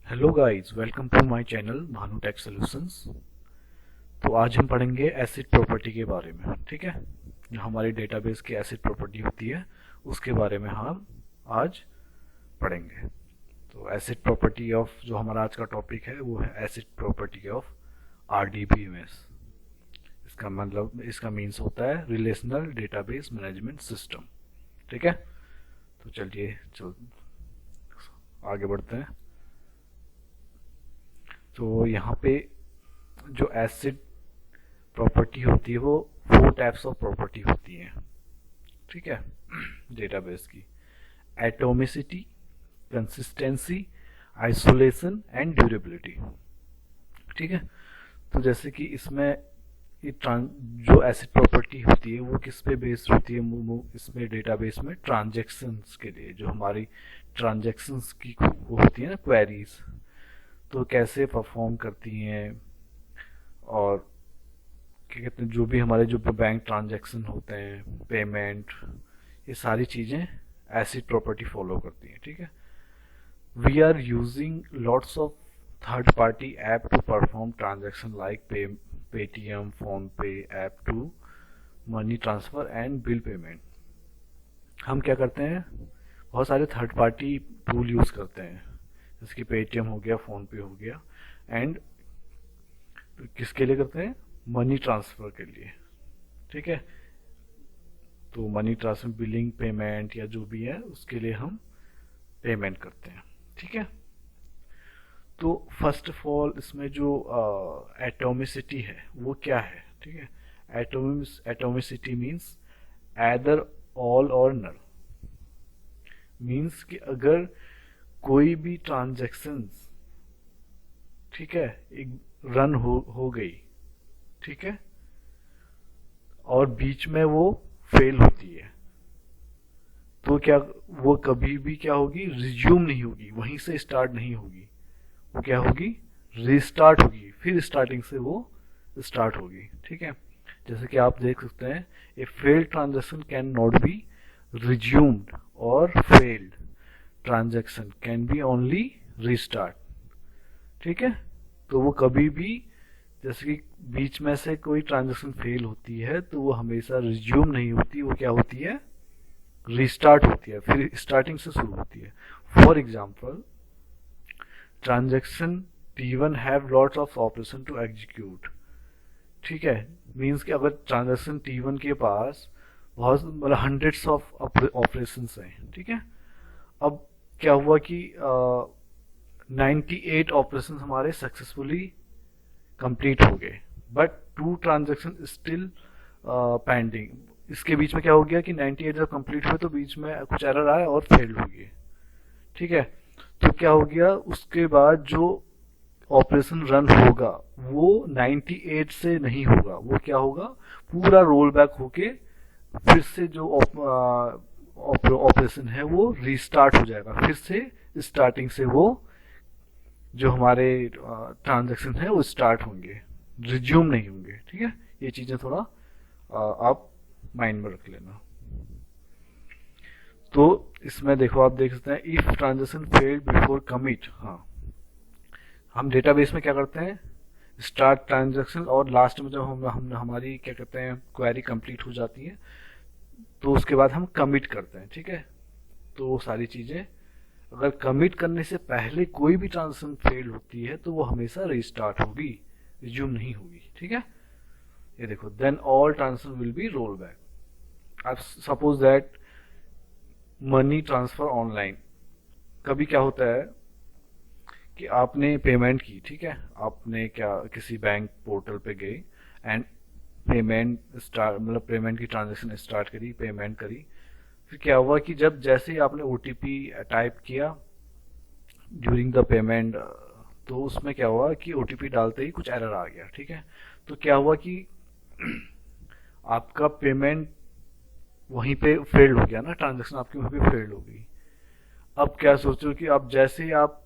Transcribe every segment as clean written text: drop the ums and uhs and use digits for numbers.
Hello guys, welcome to my channel Bhanu tech solutions. तो आज हम पढ़ेंगे एसिड प्रॉपर्टी के बारे में। ठीक है, जो हमारी डेटाबेस की एसिड प्रॉपर्टी होती है उसके बारे में हम आज पढ़ेंगे। तो एसिड प्रॉपर्टी ऑफ, जो हमारा आज का टॉपिक है वो है एसिड प्रॉपर्टी ऑफ आरडीबीएमएस। इसका मीन्स होता है रिलेशनल डेटाबेस मैनेजमेंट सिस्टम। ठीक है, तो चल आगे बढ़ते हैं। तो यहाँ पे जो एसिड प्रॉपर्टी होती है वो 4 टाइप्स ऑफ प्रॉपर्टी होती है। ठीक है, डेटाबेस की atomicity, consistency, isolation and durability. ठीक है, तो जैसे कि इसमें जो एसिड प्रॉपर्टी होती है वो किस पे बेस्ड होती है, इसमें डेटाबेस में ट्रांजैक्शंस के लिए, जो हमारी ट्रांजैक्शंस की वो होती है ना, क्वेरीज, तो कैसे परफॉर्म करती हैं, और क्या कहते हैं, जो भी हमारे जो बैंक ट्रांजैक्शन होते हैं, पेमेंट, ये सारी चीज़ें एसिड प्रॉपर्टी फॉलो करती हैं। ठीक है, we are using lots of third party app to perform transaction like Paytm, PhonePe app to money transfer and bill payment. हम क्या करते हैं, बहुत सारे थर्ड पार्टी टूल यूज़ करते हैं, जैसे कि पेटीएम हो गया, फोन पे हो गया, एंड किसके लिए करते हैं, मनी ट्रांसफर के लिए। ठीक है, तो मनी ट्रांसफर, बिलिंग, पेमेंट या जो भी है उसके लिए हम पेमेंट करते हैं। ठीक है, तो फर्स्ट ऑफ ऑल इसमें जो एटोमिसिटी है वो क्या है। ठीक है, एटोमिसिटी मीन्स एदर, ऑल और नल। मीन्स कि अगर कोई भी ट्रांजैक्शंस, ठीक है, एक रन हो गई, ठीक है, और बीच में वो फेल होती है, तो क्या वो कभी भी क्या होगी, रिज्यूम नहीं होगी, वहीं से स्टार्ट नहीं होगी, वो क्या होगी, रीस्टार्ट होगी, फिर स्टार्टिंग से वो स्टार्ट होगी। ठीक है, जैसे कि आप देख सकते हैं, a failed transaction can not be resumed और failed transaction can be only restart. ठीक है, तो वो कभी भी, जैसे कि बीच में से कोई ट्रांजैक्शन फेल होती है तो वो हमेशा रिज्यूम नहीं होती, वो क्या होती है, रीस्टार्ट होती है, फिर स्टार्टिंग से शुरू होती है। For example, transaction T1 have lots of operation to execute. ठीक है, मीन्स कि अगर ट्रांजैक्शन T1 के पास बहुत, मतलब हंड्रेड्स ऑफ ऑपरेशन हैं। ठीक है, अब क्या हुआ कि 98 ऑपरेशन हमारे सक्सेसफुली कंप्लीट हो गए, बट 2 ट्रांजैक्शन स्टिल पेंडिंग। इसके बीच में क्या हो गया कि 98 जब कंप्लीट हुए तो बीच में कुछ एरर आया और फेल हो गए। ठीक है, तो क्या हो गया, उसके बाद जो ऑपरेशन रन होगा वो 98 से नहीं होगा, वो क्या होगा, पूरा रोल बैक होके फिर से जो ऑपरेशन है वो रीस्टार्ट हो जाएगा, फिर से स्टार्टिंग से वो जो हमारे ट्रांजैक्शन है वो स्टार्ट होंगे, रिज्यूम नहीं होंगे। ठीक है, ये चीजें थोड़ा आप माइंड में रख लेना। तो इसमें देखो, आप देख सकते हैं, if transaction failed before commit. हाँ, हम डेटाबेस में क्या करते हैं, स्टार्ट ट्रांजैक्शन, और लास्ट में जब हम हमारी क्या कहते हैं, क्वेरी कंप्लीट हो जाती है तो उसके बाद हम कमिट करते हैं। ठीक है, तो वो सारी चीजें, अगर कमिट करने से पहले कोई भी ट्रांजेक्शन फेल होती है तो वो हमेशा रीस्टार्ट होगी, रिज्यूम नहीं होगी। ठीक है, ये देखो, then all transaction will be roll back. अब suppose that money transfer online, कभी क्या होता है कि आपने पेमेंट की, ठीक है, आपने क्या किसी बैंक पोर्टल पे गए एंड पेमेंट स्टार्ट, मतलब पेमेंट की ट्रांजेक्शन स्टार्ट करी, पेमेंट करी, फिर क्या हुआ कि जब जैसे ही आपने OTP टाइप किया ड्यूरिंग द पेमेंट, तो उसमें क्या हुआ कि OTP डालते ही कुछ एरर आ गया। ठीक है, तो क्या हुआ कि आपका पेमेंट वहीं पे फेल्ड हो गया ना, ट्रांजेक्शन आपकी वहीं पे फेल्ड हो गई। अब क्या सोचो कि अब जैसे ही आप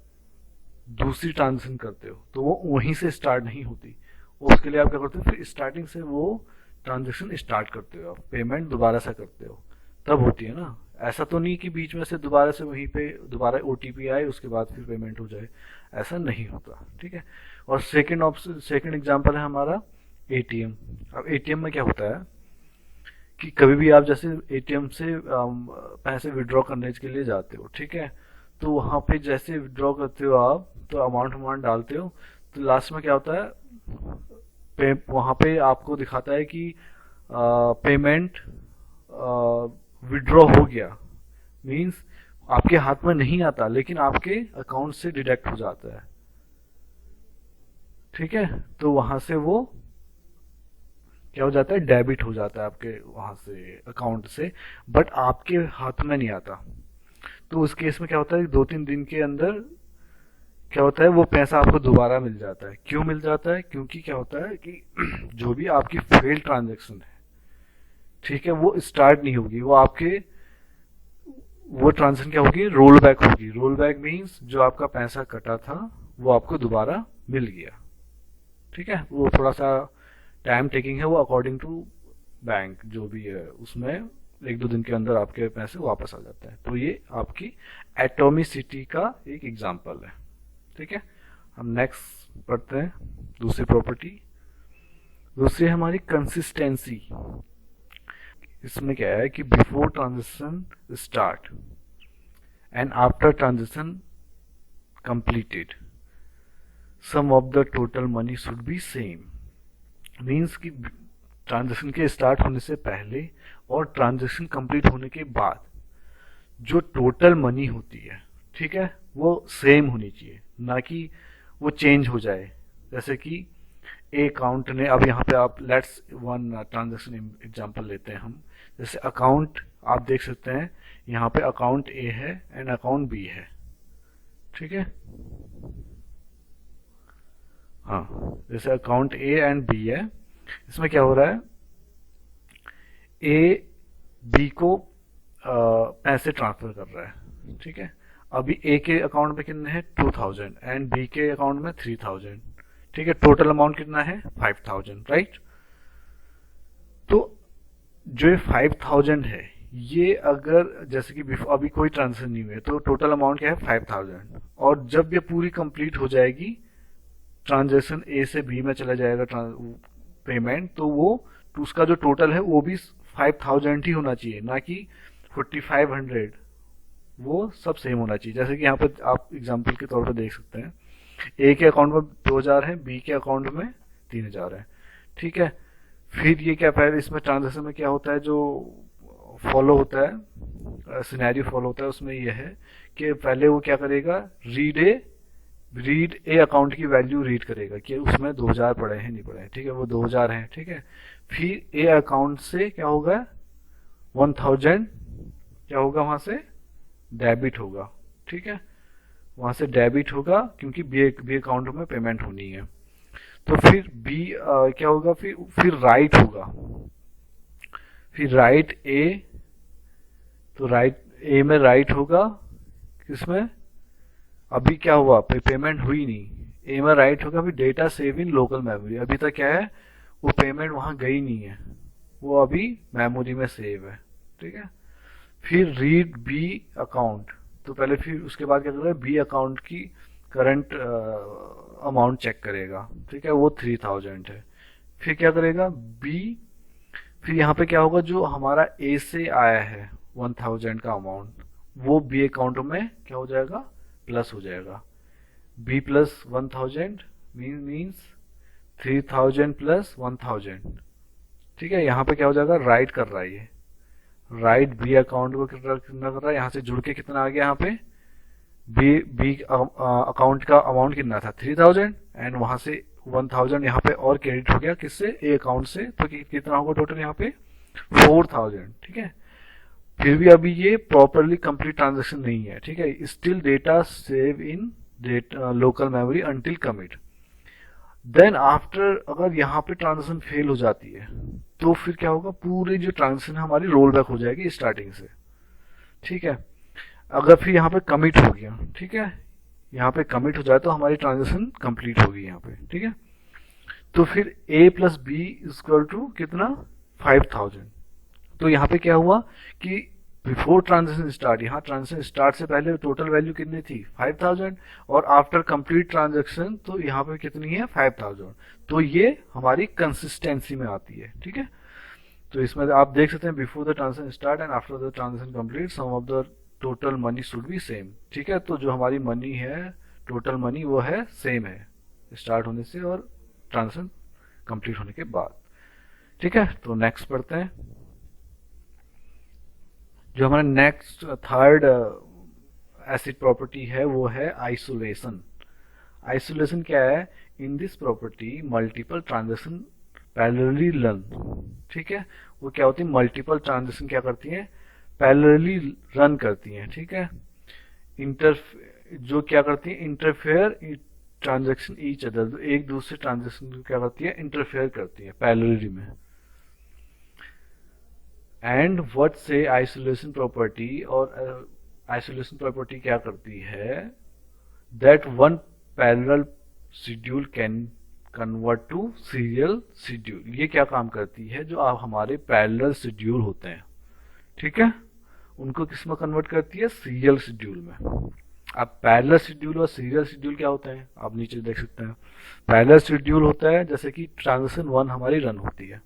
दूसरी ट्रांजेक्शन करते हो तो वो वहीं से स्टार्ट नहीं होती, उसके लिए आप क्या करते हो, फिर स्टार्टिंग से वो ट्रांजेक्शन स्टार्ट करते हो, आप पेमेंट दोबारा से करते हो, तब होती है ना ऐसा तो नहीं कि बीच में से दोबारा से वहीं पे दोबारा ओटीपी आए उसके बाद फिर पेमेंट हो जाए, ऐसा नहीं होता। ठीक है। और सेकंड ऑप्शन, सेकंड एग्जांपल है हमारा एटीएम। अब एटीएम में क्या होता है कि कभी भी आप जैसे एटीएम से पैसे विड्रॉ करने के लिए जाते हो, ठीक है, तो वहां पे जैसे विड्रॉ करते हो आप, तो अमाउंट अमाउंट डालते हो, तो लास्ट में क्या होता है, वहां पे आपको दिखाता है कि पेमेंट विड्रॉ हो गया, मींस आपके हाथ में नहीं आता लेकिन आपके अकाउंट से डिडक्ट हो जाता है। ठीक है, तो वहां से वो क्या हो जाता है, डेबिट हो जाता है आपके वहां से अकाउंट से, बट आपके हाथ में नहीं आता। तो उस केस में क्या होता है, 2-3 दिन के अंदर क्या होता है, वो पैसा आपको दोबारा मिल जाता है। क्यों मिल जाता है, क्योंकि क्या होता है कि जो भी आपकी फेल्ड ट्रांजेक्शन है, ठीक है, वो स्टार्ट नहीं होगी, वो आपके वो ट्रांजेक्शन क्या होगी, रोल बैक होगी। रोल बैक मीन्स जो आपका पैसा कटा था वो आपको दोबारा मिल गया। ठीक है, वो थोड़ा सा टाइम टेकिंग है, वो अकॉर्डिंग टू बैंक जो भी है उसमें 1-2 दिन के अंदर आपके पैसे वापस आ जाते हैं। तो ये आपकी एटॉमिसिटी का एक एग्जांपल है। ठीक है, हम नेक्स्ट पढ़ते हैं दूसरी प्रॉपर्टी। दूसरी है हमारी कंसिस्टेंसी। इसमें क्या है कि before transaction start and after transaction completed sum of the total money should be same. Means कि ट्रांजेक्शन के स्टार्ट होने से पहले और ट्रांजेक्शन कंप्लीट होने के बाद जो टोटल मनी होती है, ठीक है, वो सेम होनी चाहिए, ना कि वो चेंज हो जाए। जैसे कि ए अकाउंट ने, अब यहाँ पे आप लेट्स वन ट्रांजेक्शन एग्जांपल लेते हैं हम। जैसे अकाउंट आप देख सकते हैं यहाँ पे अकाउंट ए है एंड अकाउंट बी है। ठीक है, हाँ, जैसे अकाउंट ए एंड बी है, इसमें क्या हो रहा है, ए बी को पैसे ट्रांसफर कर रहा है। ठीक है, अभी ए के अकाउंट में कितने हैं 2000 एंड बी के अकाउंट में 3000। ठीक है, टोटल अमाउंट कितना है 5000, राइट। तो जो ये 5000 है, ये अगर जैसे कि अभी कोई ट्रांजेक्शन नहीं हुए तो टोटल अमाउंट क्या है 5000, और जब ये पूरी कंप्लीट हो जाएगी, ट्रांजेक्शन ए से बी में चला जाएगा पेमेंट, तो वो तो उसका जो टोटल है वो भी 5000 ही होना चाहिए, ना कि 4500। वो सब सेम होना चाहिए। जैसे कि यहाँ पर आप एग्जांपल के तौर पर देख सकते हैं, ए के अकाउंट में 2000 है, बी के अकाउंट में 3000 है। ठीक है, फिर ये क्या पहले इसमें ट्रांजेक्शन में क्या होता है, जो फॉलो होता है, सिनेरियो फॉलो होता है, उसमें यह है कि पहले वो क्या करेगा, रीड ए अकाउंट की वैल्यू रीड करेगा कि उसमें 2000 पड़े हैं नहीं पड़े हैं। ठीक है, वो 2000 हैं। ठीक है, फिर ए अकाउंट से क्या होगा, 1000 क्या होगा, वहां से डेबिट होगा। ठीक है, वहां से डेबिट होगा क्योंकि बी अकाउंट में पेमेंट होनी है। तो फिर बी क्या होगा, फिर राइट होगा, फिर राइट ए, तो राइट ए में राइट होगा किसमें, अभी क्या हुआ, पेमेंट हुई नहीं, ए में राइट होगा, फिर data save in local memory. अभी तक क्या है, वो पेमेंट वहां गई नहीं है, वो अभी मेमोरी में सेव है। ठीक है, फिर रीड बी अकाउंट, तो पहले फिर उसके बाद क्या करेगा, बी अकाउंट की करंट अमाउंट चेक करेगा। ठीक है, वो 3000 है। फिर क्या करेगा बी, फिर यहाँ पे क्या होगा, जो हमारा ए से आया है 1000 का अमाउंट, वो बी अकाउंट में क्या हो जाएगा, प्लस हो जाएगा। B plus 1000 means 3000 plus 1000। ठीक है, यहाँ पे क्या हो जाएगा, राइट कर रहा है ये, राइट बी अकाउंट को कितना कर रहा है, यहाँ से जुड़ के कितना आ गया, यहाँ पे बी अकाउंट का अमाउंट कितना था 3000 एंड वहां से 1000 यहाँ पे और क्रेडिट हो गया किससे, ए अकाउंट से, तो कितना होगा टोटल यहाँ पे 4000। ठीक है, फिर भी अभी ये प्रॉपरली कंप्लीट ट्रांजेक्शन नहीं है। ठीक है, still data save in local memory until commit. Then after अगर यहाँ पे ट्रांजेक्शन फेल हो जाती है तो फिर क्या होगा, पूरी जो ट्रांजेक्शन हमारी रोल बैक हो जाएगी स्टार्टिंग से। ठीक है, अगर फिर यहाँ पे कमिट हो गया, ठीक है, यहाँ पे कमिट हो जाए तो हमारी ट्रांजेक्शन कंप्लीट होगी यहाँ पे। ठीक है, तो फिर a plus B equal to कितना 5000। तो यहाँ पे क्या हुआ कि बिफोर ट्रांजेक्शन स्टार्ट, यहाँ ट्रांजेक्शन स्टार्ट से पहले टोटल वैल्यू कितनी थी 5000, और आफ्टर कंप्लीट ट्रांजेक्शन तो यहाँ पे कितनी है 5000। तो ये हमारी कंसिस्टेंसी में आती है, ठीक है। तो इसमें आप देख सकते हैं before the transaction start and after the transaction complete sum of the total money should be same, ठीक है। तो जो हमारी मनी है, टोटल मनी, वो है सेम है स्टार्ट होने से और ट्रांजेक्शन कंप्लीट होने के बाद, ठीक है। तो नेक्स्ट पढ़ते हैं। जो हमारा नेक्स्ट थर्ड एसिड प्रॉपर्टी है वो है आइसोलेशन। आइसोलेशन क्या है? In this property multiple transaction parallelly run, ठीक है। वो क्या होती है? मल्टीपल ट्रांजेक्शन क्या करती हैं? पैरेलली रन करती हैं, ठीक है। इंटर जो क्या करती है? इंटरफेयर ट्रांजेक्शन ईच अदर, एक दूसरे ट्रांजेक्शन को क्या करती है? इंटरफेयर करती है पैरेलली में। एंड व्हाट से आइसोलेशन प्रॉपर्टी, और आइसोलेशन प्रॉपर्टी क्या करती है? That one parallel schedule can convert to serial schedule. ये क्या काम करती है? जो आप हमारे पैरेलल शेड्यूल होते हैं, ठीक है, उनको किस में कन्वर्ट करती है? सीरियल शेड्यूल में। अब पैरेलल शेड्यूल और सीरियल शेड्यूल क्या होता है? आप नीचे देख सकते हैं। पैरेलल शेड्यूल होता है जैसे कि ट्रांजेक्शन 1 हमारी रन होती है,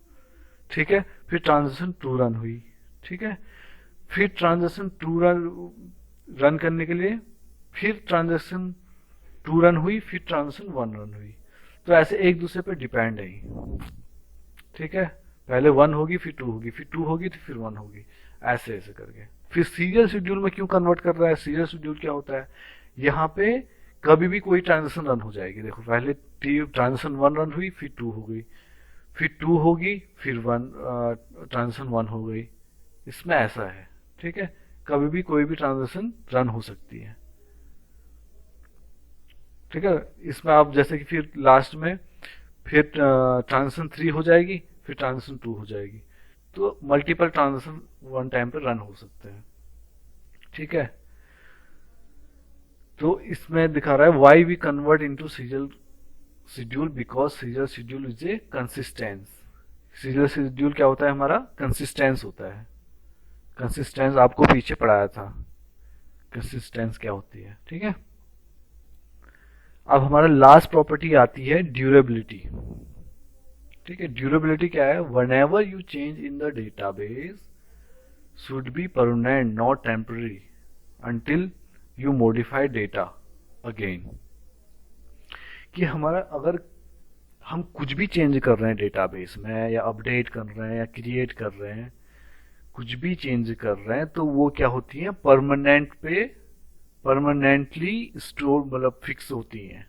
ठीक है, फिर ट्रांजेक्शन 2 रन हुई, ठीक है, फिर ट्रांजेक्शन 2 रन करने के लिए फिर ट्रांजेक्शन 2 रन हुई, फिर ट्रांजेक्शन 1 रन हुई। तो ऐसे एक दूसरे पे डिपेंड है, ठीक है। पहले 1 होगी, फिर 2 होगी, फिर 2 होगी तो फिर 1 होगी, ऐसे ऐसे करके। फिर सीरियल शेड्यूल में क्यों कन्वर्ट कर रहा है? सीरियल शेड्यूल क्या होता है? यहाँ पे कभी भी कोई ट्रांजेक्शन रन हो जाएगी। देखो पहले ट्रांजेक्शन 1 रन हुई, फिर 2 हो गई, फिर 2 होगी, फिर 1 ट्रांजेक्शन 1 हो गई। इसमें ऐसा है, ठीक है, कभी भी कोई भी ट्रांजेक्शन रन हो सकती है, ठीक है। इसमें आप जैसे कि फिर लास्ट में फिर ट्रांजेक्शन 3 हो जाएगी, फिर ट्रांजेक्शन 2 हो जाएगी। तो मल्टीपल ट्रांजेक्शन वन टाइम पे रन हो सकते हैं, ठीक है। तो इसमें दिखा रहा है why we convert into serial schedule because serial schedule is a consistence. Serial schedule क्या होता है? हमारा कंसिस्टेंस होता है। कंसिस्टेंस आपको पीछे पढ़ाया था, कंसिस्टेंस क्या होती है, ठीक है। अब हमारा लास्ट प्रॉपर्टी आती है ड्यूरेबिलिटी, ठीक है। ड्यूरेबिलिटी क्या है? Whenever you change in the database should be permanent not temporary until you modify data again. कि हमारा अगर हम कुछ भी चेंज कर रहे हैं डेटाबेस में, या अपडेट कर रहे हैं, या क्रिएट कर रहे हैं, कुछ भी चेंज कर रहे हैं, तो वो क्या होती है? परमानेंट पे परमानेंटली स्टोर, मतलब फिक्स होती हैं,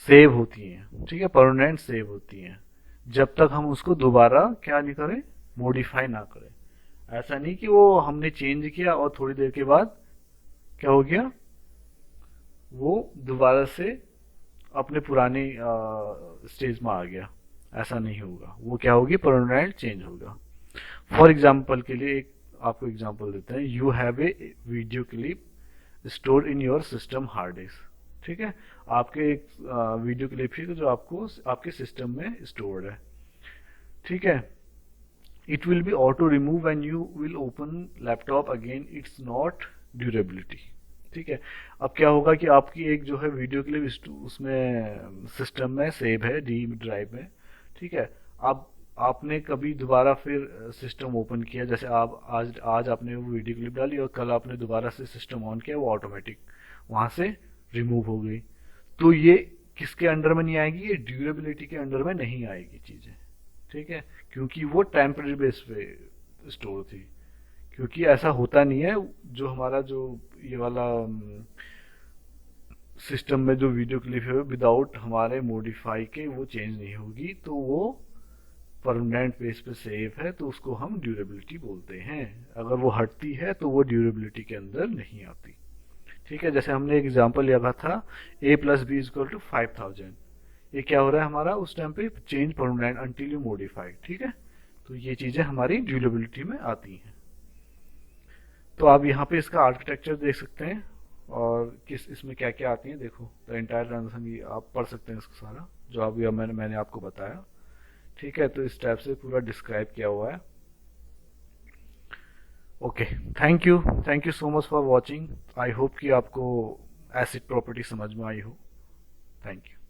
सेव होती हैं, ठीक है, परमानेंट सेव होती हैं, जब तक हम उसको दोबारा क्या नहीं करें? मॉडिफाई ना करें। ऐसा नहीं कि वो हमने चेंज किया और थोड़ी देर के बाद क्या हो गया, वो दोबारा से अपने पुराने स्टेज में आ गया। ऐसा नहीं होगा, वो क्या होगी? परमानेंट चेंज होगा। फॉर एग्जाम्पल के लिए एक आपको एग्जाम्पल देते हैं। You have a video clip store in your system hard disk, ठीक है। आपके एक वीडियो क्लिप ही जो आपको आपके सिस्टम में स्टोर्ड है, ठीक है। It will be auto remove when you will open laptop again, it's not durability, ठीक है। अब क्या होगा कि आपकी एक जो है वीडियो क्लिप उसमें सिस्टम में सेव है डी ड्राइव में, ठीक है। अब आपने कभी दोबारा फिर सिस्टम ओपन किया, जैसे आप आज आपने वो वीडियो क्लिप डाली और कल आपने दोबारा से सिस्टम ऑन किया, वो ऑटोमेटिक वहां से रिमूव हो गई। तो ये किसके अंडर में नहीं आएगी? ये ड्यूरेबिलिटी के अंडर में नहीं आएगी चीजें, ठीक है, क्योंकि वो टेम्पररी बेस पे स्टोर थी। क्योंकि ऐसा होता नहीं है, जो हमारा जो ये वाला सिस्टम में जो वीडियो क्लिप है विदाउट हमारे मॉडिफाई के वो चेंज नहीं होगी, तो वो परमानेंट बेस पे सेव है, तो उसको हम ड्यूरेबिलिटी बोलते हैं। अगर वो हटती है तो वो ड्यूरेबिलिटी के अंदर नहीं आती, ठीक है। जैसे हमने एग्जांपल लिया था a plus B equal to 5000, ये क्या हो रहा है हमारा? उस टाइम पे change permanent until you modify, ठीक है। तो ये चीजें हमारी ड्यूरेबिलिटी में आती हैं। तो आप यहाँ पे इसका आर्किटेक्चर देख सकते हैं और किस इसमें क्या क्या आती है। देखो द एंटायर ट्रांजेक्शन, ये आप पढ़ सकते हैं इसको सारा, जो अभी मैंने आपको बताया, ठीक है। तो इस टाइप से पूरा डिस्क्राइब किया हुआ है। Okay, thank you so much for watching. I hope कि आपको एसिड प्रॉपर्टी समझ में आई हो। Thank you.